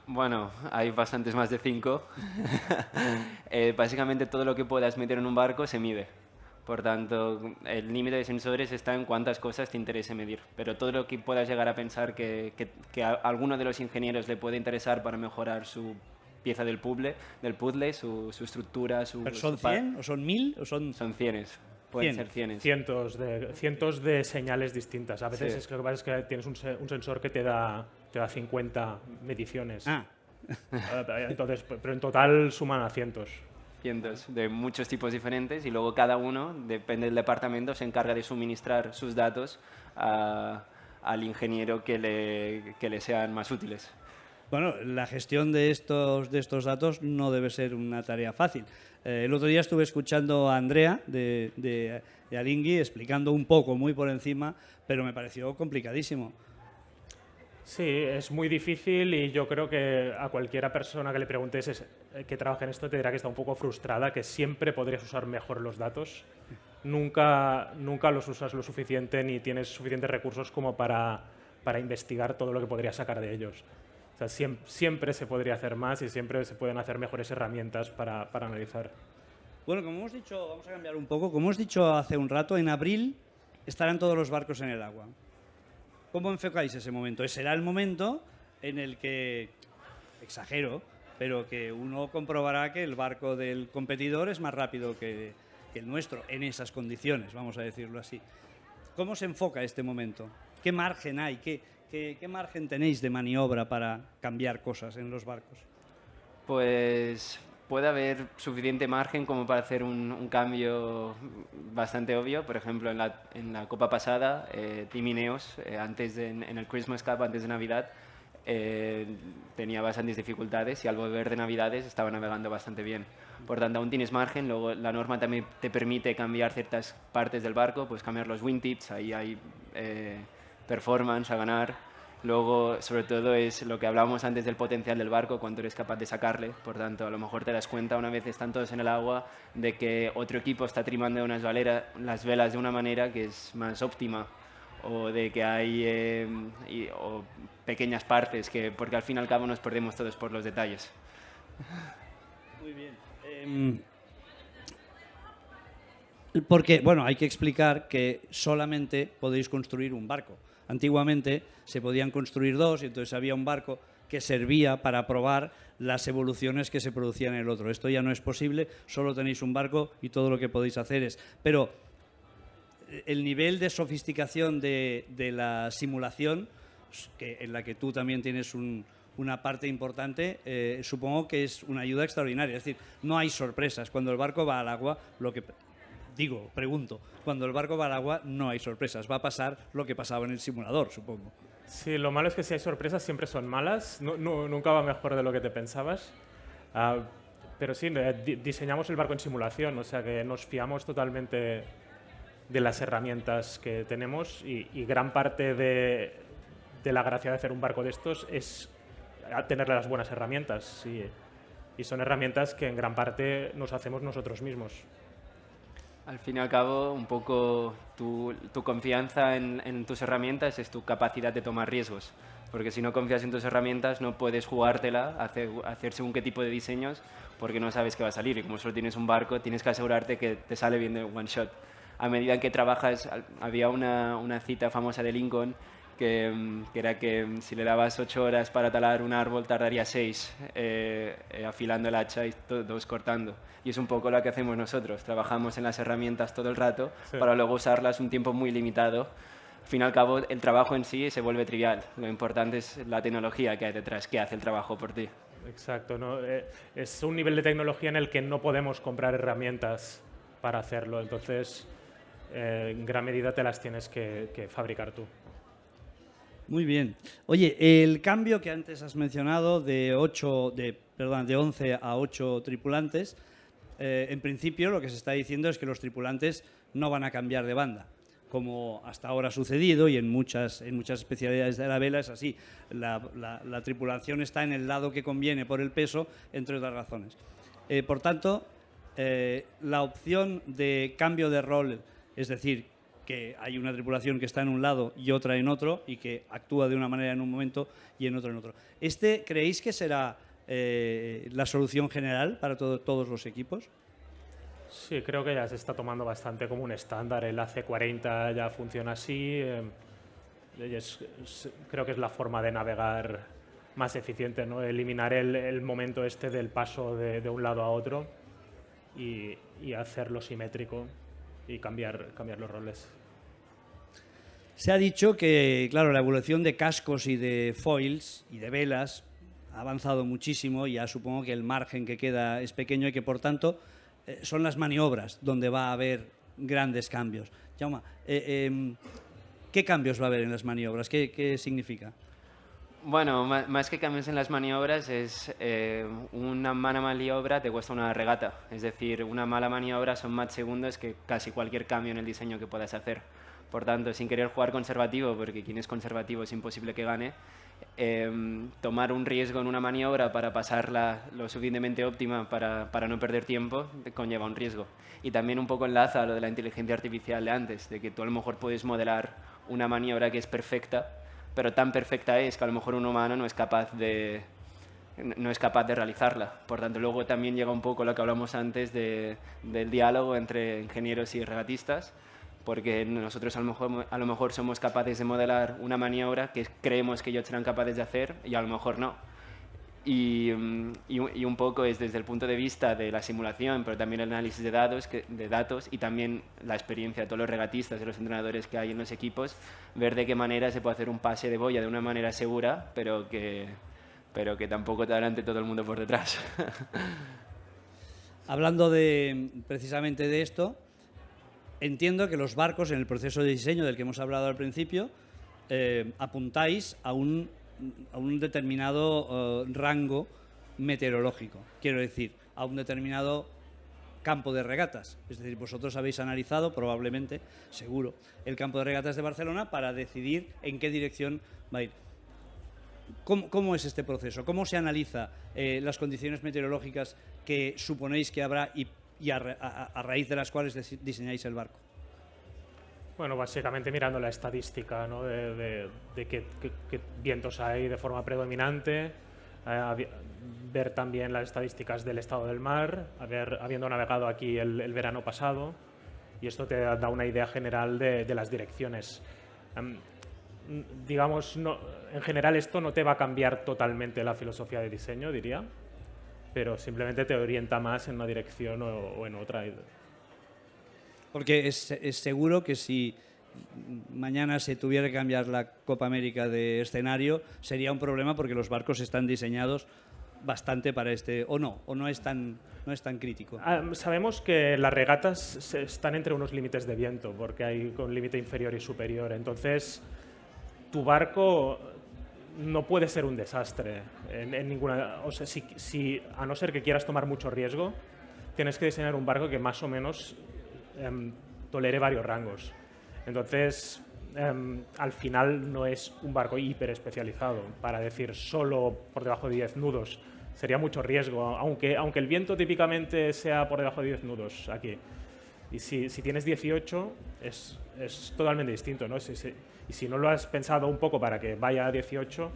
Speaker 3: Bueno, hay bastantes más de 5. Básicamente todo lo que puedas meter en un barco se mide. Por tanto, el límite de sensores está en cuántas cosas te interese medir. Pero todo lo que puedas llegar a pensar que a alguno de los ingenieros le puede interesar para mejorar su pieza del puzzle, su estructura,
Speaker 1: ¿Pero son 100 o son 1000 o son...?
Speaker 3: Son cienes. Pueden ser cienes.
Speaker 2: Cientos de señales distintas. A veces
Speaker 3: Sí.
Speaker 2: lo que pasa es que tienes un sensor que te da 50 mediciones. Entonces, pero en total suman a cientos.
Speaker 3: Cientos de muchos tipos diferentes y luego cada uno, depende del departamento, se encarga de suministrar sus datos al ingeniero que le sean más útiles.
Speaker 1: Bueno, la gestión de estos datos no debe ser una tarea fácil. El otro día estuve escuchando a Andrea de Alinghi explicando un poco, muy por encima, pero me pareció complicadísimo.
Speaker 2: Sí, es muy difícil y yo creo que a cualquiera persona que le preguntes que trabaja en esto te dirá que está un poco frustrada, que siempre podrías usar mejor los datos. Nunca los usas lo suficiente ni tienes suficientes recursos como para investigar todo lo que podrías sacar de ellos. O sea, siempre se podría hacer más y siempre se pueden hacer mejores herramientas para analizar.
Speaker 1: Bueno, como hemos dicho, vamos a cambiar un poco. Como hemos dicho hace un rato, en abril estarán todos los barcos en el agua. ¿Cómo enfocáis ese momento? Será el momento en el que, exagero, pero que uno comprobará que el barco del competidor es más rápido que el nuestro en esas condiciones, vamos a decirlo así. ¿Cómo se enfoca este momento? ¿Qué margen hay? ¿Qué margen tenéis de maniobra para cambiar cosas en los barcos?
Speaker 3: Pues puede haber suficiente margen como para hacer un cambio bastante obvio. Por ejemplo, en la Copa pasada, Team Ineos, en el Christmas Cup, antes de Navidad, tenía bastantes dificultades y al volver de Navidades estaba navegando bastante bien. Por tanto, aún tienes margen. Luego la norma también te permite cambiar ciertas partes del barco, pues cambiar los wingtips, ahí hay performance a ganar. Luego, sobre todo, es lo que hablábamos antes del potencial del barco, cuánto eres capaz de sacarle. Por tanto, a lo mejor te das cuenta una vez están todos en el agua de que otro equipo está trimando las velas de una manera que es más óptima, o de que hay o pequeñas partes, porque al fin y al cabo nos perdemos todos por los detalles.
Speaker 1: Muy bien. Porque, bueno, hay que explicar que solamente podéis construir un barco. Antiguamente se podían construir dos y entonces había un barco que servía para probar las evoluciones que se producían en el otro. Esto ya no es posible, solo tenéis un barco y todo lo que podéis hacer es... Pero el nivel de sofisticación de la simulación, en la que tú también tienes una parte importante, supongo que es una ayuda extraordinaria. Es decir, no hay sorpresas. Cuando el barco va al agua, pregunto, cuando el barco va al agua no hay sorpresas. Va a pasar lo que pasaba en el simulador, supongo.
Speaker 2: Sí, lo malo es que si hay sorpresas siempre son malas. Nunca va mejor de lo que te pensabas. Pero sí, diseñamos el barco en simulación, o sea que nos fiamos totalmente de las herramientas que tenemos y gran parte de la gracia de hacer un barco de estos es tener las buenas herramientas. Y son herramientas que en gran parte nos hacemos nosotros mismos.
Speaker 3: Al fin y al cabo, un poco tu confianza en tus herramientas es tu capacidad de tomar riesgos. Porque si no confías en tus herramientas, no puedes jugártela, hacer según qué tipo de diseños, porque no sabes qué va a salir. Y como solo tienes un barco, tienes que asegurarte que te sale bien de one shot. A medida que trabajas, había una cita famosa de Lincoln que era que si le dabas 8 horas para talar un árbol, tardaría 6 afilando el hacha y 2 cortando. Y es un poco lo que hacemos nosotros. Trabajamos en las herramientas todo el rato para luego usarlas un tiempo muy limitado. Al fin y al cabo, el trabajo en sí se vuelve trivial. Lo importante es la tecnología que hay detrás, que hace el trabajo por ti.
Speaker 2: Exacto, ¿no? Es un nivel de tecnología en el que no podemos comprar herramientas para hacerlo. Entonces, en gran medida te las tienes que fabricar tú.
Speaker 1: Muy bien. Oye, el cambio que antes has mencionado de 11 a 8 tripulantes, en principio lo que se está diciendo es que los tripulantes no van a cambiar de banda, como hasta ahora ha sucedido y en muchas especialidades de la vela es así. La tripulación está en el lado que conviene por el peso, entre otras razones. Por tanto, la opción de cambio de rol, es decir, que hay una tripulación que está en un lado y otra en otro y que actúa de una manera en un momento y en otro. ¿Creéis que será la solución general para todos los equipos?
Speaker 2: Sí, creo que ya se está tomando bastante como un estándar. El AC40 ya funciona así. Creo que es la forma de navegar más eficiente, ¿no? Eliminar el momento del paso de un lado a otro y hacerlo simétrico y cambiar los roles.
Speaker 1: Se ha dicho que, claro, la evolución de cascos y de foils y de velas ha avanzado muchísimo y ya supongo que el margen que queda es pequeño y que, por tanto, son las maniobras donde va a haber grandes cambios. Jaume, ¿qué cambios va a haber en las maniobras? ¿Qué significa?
Speaker 3: Bueno, más que cambios en las maniobras, es una mala maniobra te cuesta una regata. Es decir, una mala maniobra son más segundos que casi cualquier cambio en el diseño que puedas hacer. Por tanto, sin querer jugar conservativo, porque quien es conservativo es imposible que gane, tomar un riesgo en una maniobra para pasarla lo suficientemente óptima para no perder tiempo conlleva un riesgo. Y también un poco enlaza a lo de la inteligencia artificial de antes, de que tú a lo mejor puedes modelar una maniobra que es perfecta, pero tan perfecta es que a lo mejor un humano no es capaz de realizarla. Por tanto, luego también llega un poco lo que hablamos antes del diálogo entre ingenieros y regatistas, porque nosotros a lo mejor somos capaces de modelar una maniobra que creemos que ellos serán capaces de hacer y a lo mejor no. Y un poco es desde el punto de vista de la simulación, pero también el análisis de datos y también la experiencia de todos los regatistas, de los entrenadores que hay en los equipos, ver de qué manera se puede hacer un pase de boya de una manera segura, pero que tampoco te adelante todo el mundo por detrás.
Speaker 1: Hablando precisamente de esto, entiendo que los barcos, en el proceso de diseño del que hemos hablado al principio, apuntáis a un a un determinado rango meteorológico, quiero decir, a un determinado campo de regatas. Es decir, vosotros habéis analizado, probablemente, seguro, el campo de regatas de Barcelona para decidir en qué dirección va a ir. ¿Cómo es este proceso? ¿Cómo se analiza las condiciones meteorológicas que suponéis que habrá y a raíz de las cuales diseñáis el barco?
Speaker 2: Bueno, básicamente mirando la estadística, ¿no? de qué vientos hay de forma predominante, ver también las estadísticas del estado del mar, habiendo navegado aquí el verano pasado, y esto te da una idea general de las direcciones. Digamos, en general esto no te va a cambiar totalmente la filosofía de diseño, diría, pero simplemente te orienta más en una dirección o en otra.
Speaker 1: Porque es seguro que si mañana se tuviera que cambiar la Copa América de escenario, sería un problema porque los barcos están diseñados bastante para o no es tan crítico.
Speaker 2: Sabemos que las regatas están entre unos límites de viento, porque hay un límite inferior y superior. Entonces, tu barco no puede ser un desastre en ninguna. O sea, a no ser que quieras tomar mucho riesgo, tienes que diseñar un barco que más o menos tolere varios rangos. Entonces, al final no es un barco hiper especializado para decir solo por debajo de 10 nudos. Sería mucho riesgo, aunque el viento típicamente sea por debajo de 10 nudos aquí. Y si tienes 18 es totalmente distinto, ¿no? Y si no lo has pensado un poco para que vaya a 18,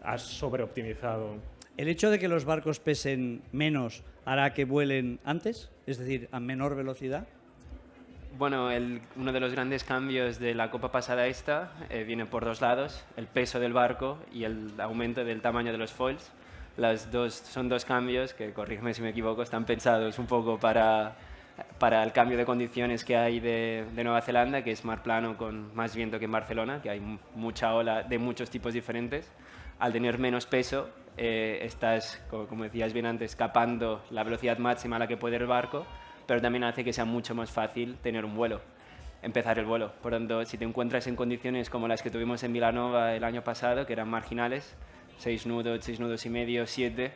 Speaker 2: has sobreoptimizado.
Speaker 1: ¿El hecho de que los barcos pesen menos hará que vuelen antes? Es decir, a menor velocidad.
Speaker 3: Bueno, uno de los grandes cambios de la Copa pasada esta viene por dos lados, el peso del barco y el aumento del tamaño de los foils. Son dos cambios que, corrígeme si me equivoco, están pensados un poco para el cambio de condiciones que hay de Nueva Zelanda, que es mar plano con más viento que en Barcelona, que hay mucha ola de muchos tipos diferentes. Al tener menos peso, estás, como decías bien antes, escapando la velocidad máxima a la que puede ir el barco, pero también hace que sea mucho más fácil tener un vuelo, empezar el vuelo. Por tanto, si te encuentras en condiciones como las que tuvimos en Vilanova el año pasado, que eran marginales, 6 nudos y medio, 7,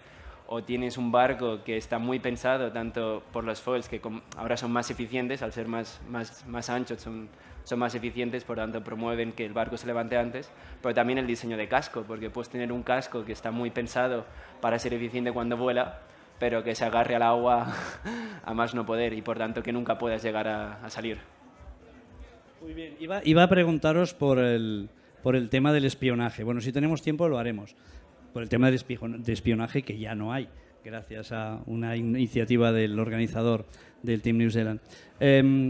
Speaker 3: o tienes un barco que está muy pensado tanto por los foils, que ahora son más eficientes, al ser más anchos son más eficientes, por tanto promueven que el barco se levante antes, pero también el diseño de casco, porque puedes tener un casco que está muy pensado para ser eficiente cuando vuela, pero que se agarre al agua a más no poder y por tanto que nunca puedas llegar a salir.
Speaker 1: Muy bien. Iba a preguntaros por el tema del espionaje. Bueno, si tenemos tiempo lo haremos. Por el tema de espionaje que ya no hay, gracias a una iniciativa del organizador del Team New Zealand.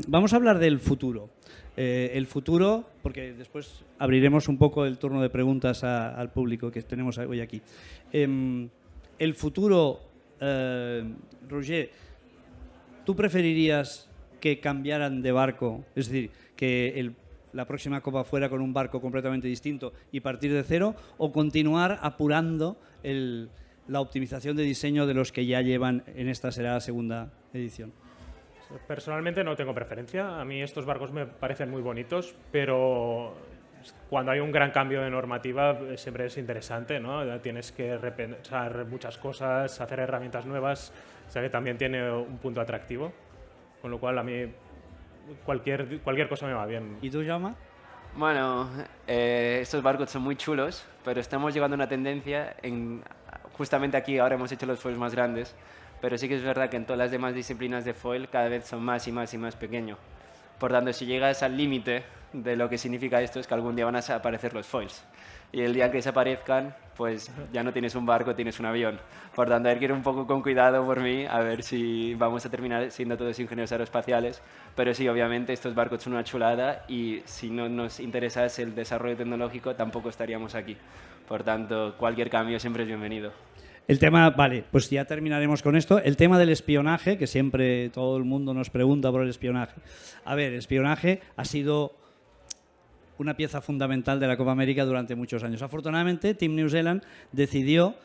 Speaker 1: Vamos a hablar del futuro. El futuro, porque después abriremos un poco el turno de preguntas al público que tenemos hoy aquí. El futuro, Roger, ¿tú preferirías que cambiaran de barco? Es decir, que la próxima Copa fuera con un barco completamente distinto y partir de cero, o continuar apurando la optimización de diseño de los que ya llevan, en esta será la segunda edición?
Speaker 2: Personalmente no tengo preferencia. A mí estos barcos me parecen muy bonitos, pero cuando hay un gran cambio de normativa siempre es interesante, ¿no? Tienes que repensar muchas cosas, hacer herramientas nuevas, o sea que también tiene un punto atractivo, con lo cual a mí cualquier cosa me va bien.
Speaker 1: ¿Y tú, Jaume?
Speaker 3: Bueno, estos barcos son muy chulos, pero estamos llegando a una tendencia justamente aquí ahora hemos hecho los foils más grandes, pero sí que es verdad que en todas las demás disciplinas de foil cada vez son más y más y más pequeños. Por tanto, si llegas al límite de lo que significa esto es que algún día van a desaparecer los foils. Y el día que desaparezcan, pues ya no tienes un barco, tienes un avión. Por tanto, hay que ir un poco con cuidado por mí, a ver si vamos a terminar siendo todos ingenieros aeroespaciales. Pero sí, obviamente, estos barcos son una chulada y si no nos interesase el desarrollo tecnológico, tampoco estaríamos aquí. Por tanto, cualquier cambio siempre es bienvenido.
Speaker 1: El tema, vale, pues ya terminaremos con esto. El tema del espionaje, que siempre todo el mundo nos pregunta por el espionaje. A ver, el espionaje ha sido una pieza fundamental de la Copa América durante muchos años. Afortunadamente, Team New Zealand decidió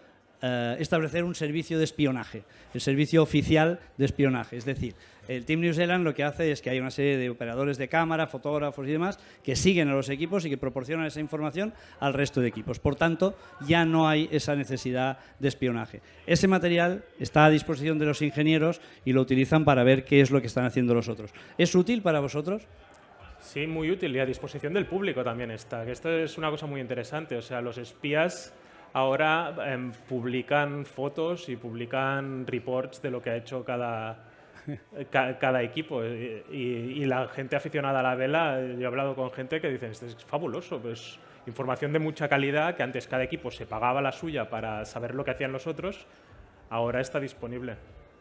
Speaker 1: establecer un servicio de espionaje, el servicio oficial de espionaje. Es decir, el Team New Zealand lo que hace es que hay una serie de operadores de cámara, fotógrafos y demás que siguen a los equipos y que proporcionan esa información al resto de equipos. Por tanto, ya no hay esa necesidad de espionaje. Ese material está a disposición de los ingenieros y lo utilizan para ver qué es lo que están haciendo los otros. ¿Es útil para vosotros?
Speaker 2: Sí, muy útil y a disposición del público también está. Que esto es una cosa muy interesante. O sea, los espías ahora publican fotos y publican reports de lo que ha hecho cada equipo. Y la gente aficionada a la vela, yo he hablado con gente que dicen, esto es fabuloso, pues información de mucha calidad, que antes cada equipo se pagaba la suya para saber lo que hacían los otros, ahora está disponible.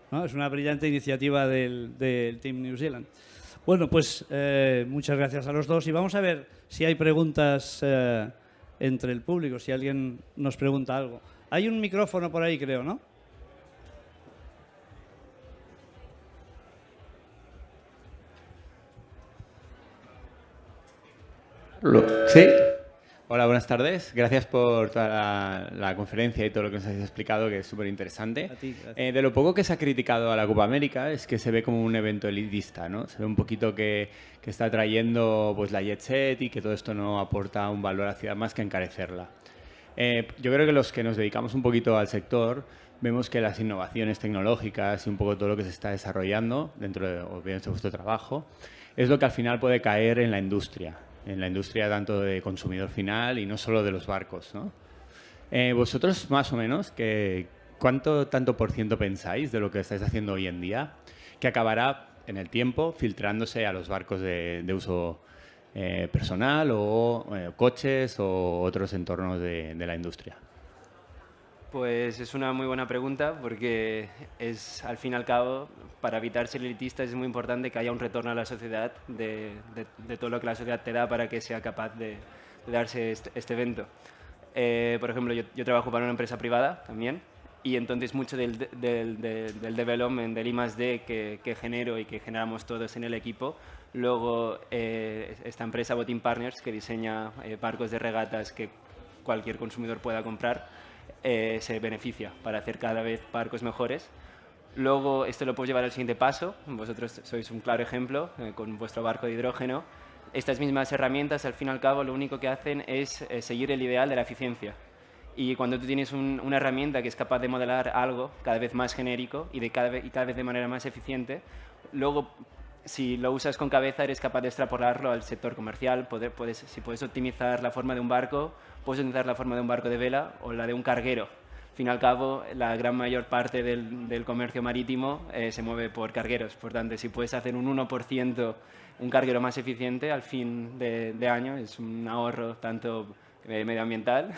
Speaker 1: ¿No? Es una brillante iniciativa del Team New Zealand. Bueno, pues muchas gracias a los dos y vamos a ver si hay preguntas entre el público, si alguien nos pregunta algo. Hay un micrófono por ahí, creo, ¿no?
Speaker 4: Sí. Hola, buenas tardes. Gracias por toda la conferencia y todo lo que nos habéis explicado, que es súper interesante.
Speaker 1: A ti, gracias.
Speaker 4: De lo poco que se ha criticado a la Copa América es que se ve como un evento elitista, ¿no? Se ve un poquito que está trayendo pues, la jet set y que todo esto no aporta un valor a la ciudad más que encarecerla. Yo creo que los que nos dedicamos un poquito al sector vemos que las innovaciones tecnológicas y un poco todo lo que se está desarrollando dentro de, obviamente, de vuestro trabajo es lo que al final puede caer en la industria tanto de consumidor final y no solo de los barcos, ¿no? Vosotros, más o menos, ¿tanto por ciento pensáis de lo que estáis haciendo hoy en día que acabará en el tiempo filtrándose a los barcos de uso personal o coches o otros entornos de la industria?
Speaker 3: Pues es una muy buena pregunta porque es, al fin y al cabo, para evitar ser elitista es muy importante que haya un retorno a la sociedad de todo lo que la sociedad te da para que sea capaz de darse este evento. Por ejemplo, yo trabajo para una empresa privada también y entonces mucho del development, del I+D que genero y que generamos todos en el equipo, luego esta empresa Boating Partners que diseña barcos de regatas que cualquier consumidor pueda comprar, se beneficia para hacer cada vez barcos mejores. Luego esto lo puedo llevar al siguiente paso. Vosotros sois un claro ejemplo con vuestro barco de hidrógeno. Estas mismas herramientas, al fin y al cabo, lo único que hacen es seguir el ideal de la eficiencia. Y cuando tú tienes una herramienta que es capaz de modelar algo cada vez más genérico y cada vez de manera más eficiente, luego, si lo usas con cabeza, eres capaz de extrapolarlo al sector comercial. Si puedes optimizar la forma de un barco, puedes optimizar la forma de un barco de vela o la de un carguero. Al fin y al cabo, la gran mayor parte del comercio marítimo se mueve por cargueros. Por tanto, si puedes hacer un 1% un carguero más eficiente, al fin de año es un ahorro tanto medioambiental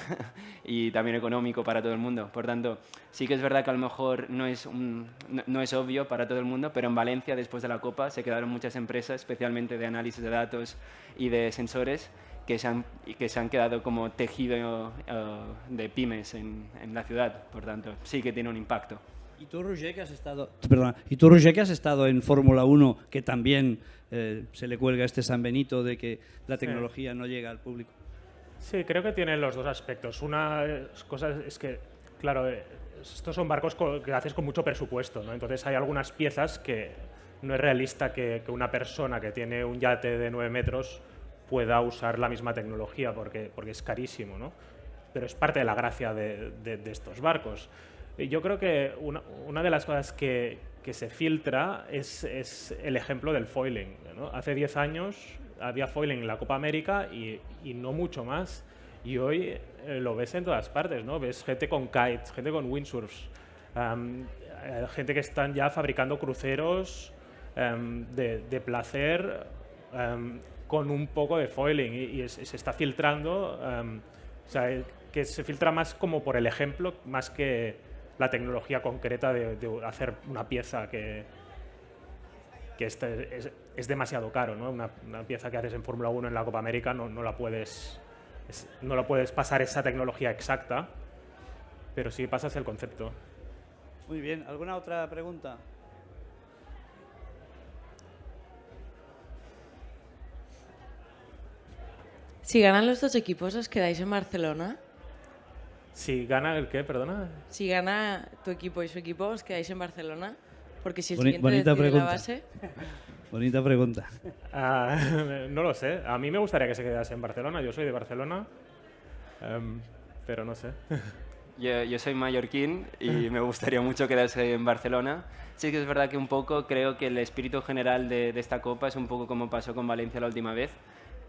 Speaker 3: y también económico para todo el mundo. Por tanto, sí que es verdad que a lo mejor no es obvio para todo el mundo, pero en Valencia, después de la Copa, se quedaron muchas empresas, especialmente de análisis de datos y de sensores, que se han quedado como tejido de pymes en la ciudad. Por tanto, sí que tiene un impacto.
Speaker 1: ¿Y tú, Roger, que has estado en Fórmula 1, que también se le cuelga este San Benito de que la tecnología no llega al público?
Speaker 2: Sí, creo que tiene los dos aspectos. Una cosa es que, claro, estos son barcos que haces con mucho presupuesto, ¿no? Entonces hay algunas piezas que no es realista que una persona que tiene un yate de 9 metros pueda usar la misma tecnología porque es carísimo, ¿no? Pero es parte de la gracia de estos barcos. Y yo creo que una de las cosas que se filtra es el ejemplo del foiling, ¿no? Hace 10 años había foiling en la Copa América y no mucho más. Y hoy lo ves en todas partes, ¿no? Ves gente con kites, gente con windsurfs, gente que están ya fabricando cruceros de placer con un poco de foiling y se está filtrando, o sea, que se filtra más como por el ejemplo, más que la tecnología concreta de hacer una pieza que es demasiado caro, ¿no? Una pieza que haces en Fórmula 1 en la Copa América no la puedes pasar esa tecnología exacta, pero sí pasas el concepto.
Speaker 1: Muy bien. ¿Alguna otra pregunta?
Speaker 5: Si ganan los dos equipos, ¿os quedáis en Barcelona?
Speaker 2: Si gana el qué, perdona.
Speaker 5: Si gana tu equipo y su equipo, ¿os quedáis en Barcelona? Porque si el
Speaker 1: Bonita
Speaker 5: siguiente decide
Speaker 1: pregunta.
Speaker 5: la base...
Speaker 1: Bonita pregunta.
Speaker 2: No lo sé. A mí me gustaría que se quedase en Barcelona. Yo soy de Barcelona. Pero no sé.
Speaker 3: Yo soy mallorquín y me gustaría mucho quedarse en Barcelona. Sí que es verdad que un poco creo que el espíritu general de esta Copa es un poco como pasó con Valencia la última vez,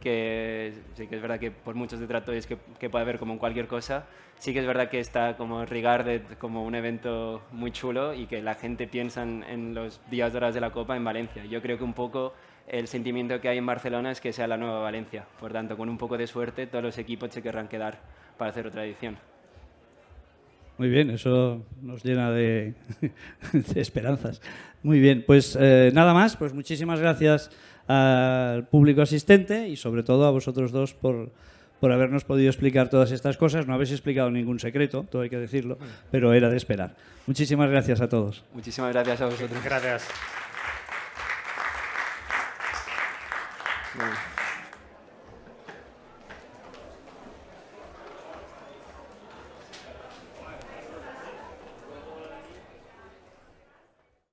Speaker 3: que sí que es verdad que por muchos detractores que puede haber como en cualquier cosa, sí que es verdad que está como Regarded como un evento muy chulo y que la gente piensa en los días dorados de la Copa en Valencia. Yo creo que un poco el sentimiento que hay en Barcelona es que sea la nueva Valencia. Por tanto, con un poco de suerte, todos los equipos se querrán quedar para hacer otra edición.
Speaker 1: Muy bien, eso nos llena de, de esperanzas. Muy bien, pues nada más, pues muchísimas gracias al público asistente y sobre todo a vosotros dos por habernos podido explicar todas estas cosas. No habéis explicado ningún secreto, todo hay que decirlo, pero era de esperar. Muchísimas gracias a todos.
Speaker 3: Muchísimas gracias a vosotros.
Speaker 2: Gracias.
Speaker 3: Bueno.